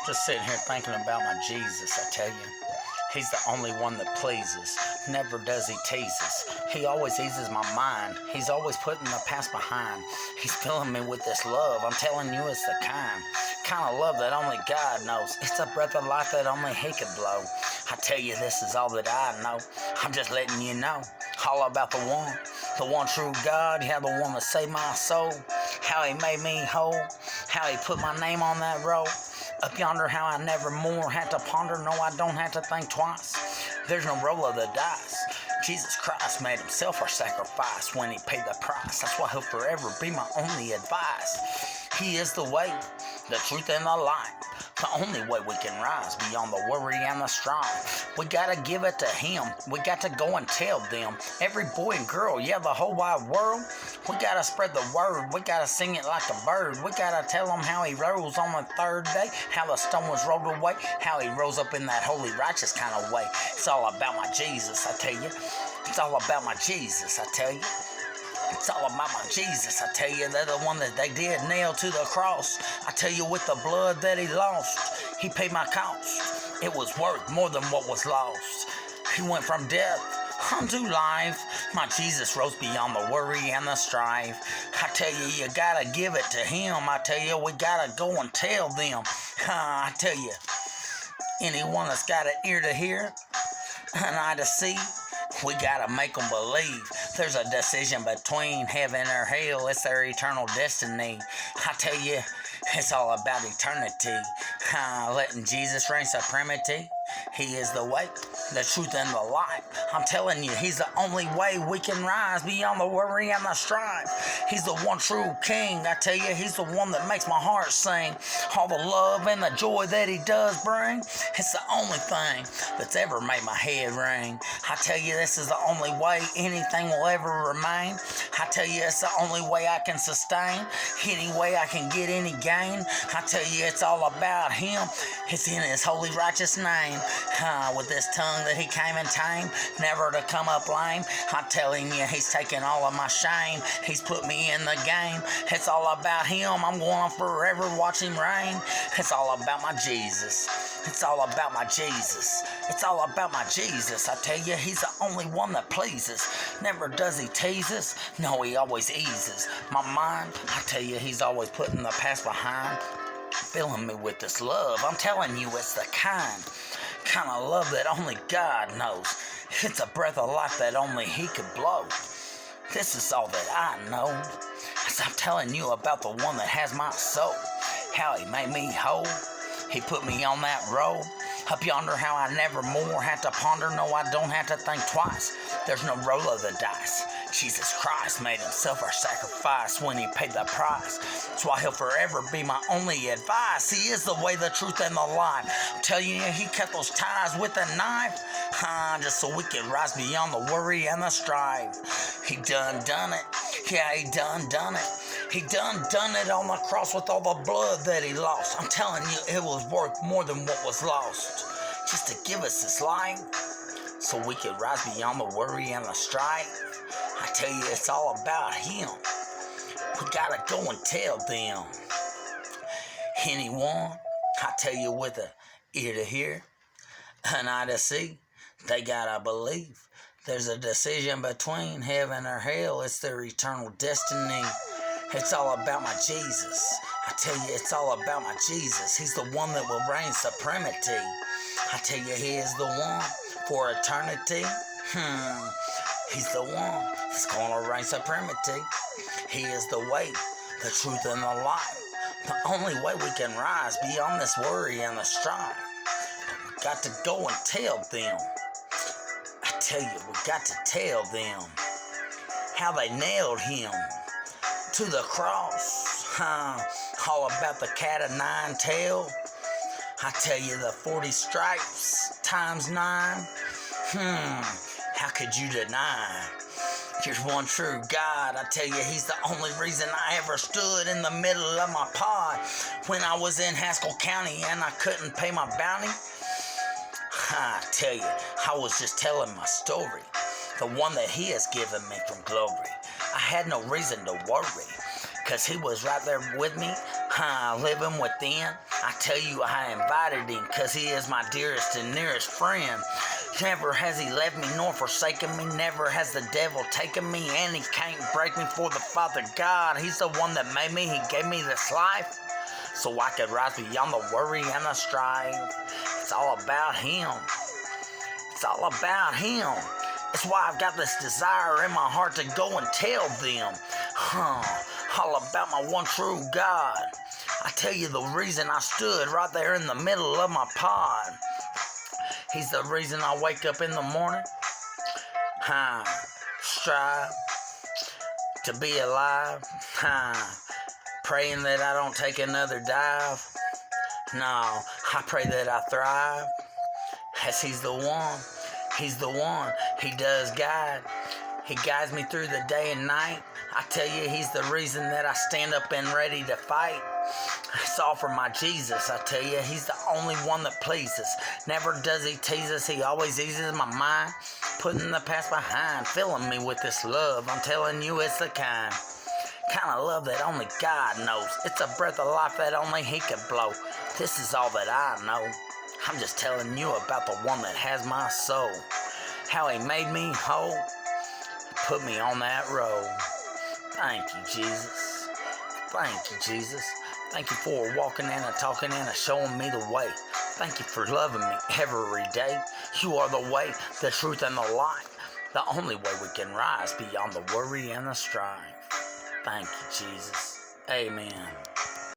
Just sitting here thinking about my Jesus, I tell you. He's the only one that pleases. Never does he tease us. He always eases my mind. He's always putting the past behind. He's filling me with this love. I'm telling you it's the kind of love that only God knows. It's a breath of life that only he could blow. I tell you this is all that I know. I'm just letting you know all about the one true God. Yeah, the one that saved my soul. How he made me whole. How he put my name on that roll. Up yonder, how I never more had to ponder. No, I don't have to think twice. There's no roll of the dice. Jesus Christ made himself our sacrifice when he paid the price. That's why he'll forever be my only advice. He is the way, the truth, and the light. The only way we can rise beyond the worry and the strife. We gotta give it to him. We got to go and tell them. Every boy and girl, yeah, the whole wide world. We gotta spread the word. We gotta sing it like a bird. We gotta tell them how he rose on the third day. How the stone was rolled away. How he rose up in that holy righteous kind of way. It's all about my Jesus, I tell you. It's all about my Jesus, I tell you. It's all about my Jesus, I tell you. They're the one that they did nail to the cross. I tell you, with the blood that he lost, he paid my cost. It was worth more than what was lost. He went from death unto life. My Jesus rose beyond the worry and the strife. I tell you, you gotta give it to him. I tell you, we gotta go and tell them. I tell you, anyone that's got an ear to hear, an eye to see, we gotta make them believe. There's a decision between heaven or hell. It's their eternal destiny. I tell you, it's all about eternity. Letting Jesus reign supremacy. He is the way, the truth, and the light. I'm telling you, he's the only way we can rise beyond the worry and the strife. He's the one true king. I tell you, he's the one that makes my heart sing. All the love and the joy that he does bring, it's the only thing that's ever made my head ring. I tell you, this is the only way anything will ever remain. I tell you, it's the only way I can sustain. Any way I can get any gain. I tell you, it's all about him. It's in his holy righteous name. With this tongue that he came and tamed, never to come up lame. I'm telling you, he's taken all of my shame. He's put me in the game. It's all about him. I'm going to forever watch him reign. It's all about my Jesus. It's all about my Jesus. It's all about my Jesus. I tell you, he's the only one that pleases. Never does he tease us. No, he always eases my mind. I tell you, he's always putting the past behind. Filling me with this love. I'm telling you, it's the kind of love that only God knows. It's a breath of life that only he could blow. This is all that I know. As I'm telling you about the one that has my soul. How he made me whole. He put me on that road. Up yonder, how I never more had to ponder. No, I don't have to think twice. There's no roll of the dice. Jesus Christ made himself our sacrifice when he paid the price. That's why he'll forever be my only advice. He is the way, the truth, and the life. I'm telling you, he cut those ties with a knife. Just so we could rise beyond the worry and the strife. He done it. Yeah, he done it. He done it on the cross with all the blood that he lost. I'm telling you, it was worth more than what was lost. Just to give us this light, so we could rise beyond the worry and the strife. I tell you, it's all about him. We gotta go and tell them. Anyone, I tell you, with an ear to hear, an eye to see, they gotta believe. There's a decision between heaven or hell. It's their eternal destiny. It's all about my Jesus. I tell you, it's all about my Jesus. He's the one that will reign supremacy. I tell you, he is the one for eternity. He's the one that's going to reign supremacy. He is the way, the truth, and the light. The only way we can rise beyond this worry and the strife. We got to go and tell them. I tell you, we got to tell them how they nailed him to the cross. All about the cat of nine tail. I tell you, the 40 stripes times 9. How could you deny? There's one true God. I tell you, he's the only reason I ever stood in the middle of my pod when I was in Haskell County and I couldn't pay my bounty. I tell you, I was just telling my story, the one that he has given me from glory. I had no reason to worry, 'cause he was right there with me, living within. I tell you, I invited him, cause he is my dearest and nearest friend. Never has he left me nor forsaken me. Never has the devil taken me, and he can't break me, for the Father God, he's the one that made me. He gave me this life so I could rise beyond the worry and the strife. It's all about him. It's all about him. It's why I've got this desire in my heart to go and tell them, all about my one true God. I tell you the reason I stood right there in the middle of my pod. He's the reason I wake up in the morning. Strive to be alive. Praying that I don't take another dive. No, I pray that I thrive. As he's the one. He's the one. He does guide. He guides me through the day and night. I tell you, he's the reason that I stand up and ready to fight. It's all for my Jesus. I tell you, he's the only one that pleases. Never does he tease us. He always eases my mind, putting the past behind, filling me with this love. I'm telling you, it's the kind of love that only God knows. It's a breath of life that only he can blow. This is all that I know. I'm just telling you about the one that has my soul. How he made me whole, put me on that road. Thank you, Jesus. Thank you, Jesus. Thank you for walking in and talking in and showing me the way. Thank you for loving me every day. You are the way, the truth, and the life. The only way we can rise beyond the worry and the strife. Thank you, Jesus. Amen.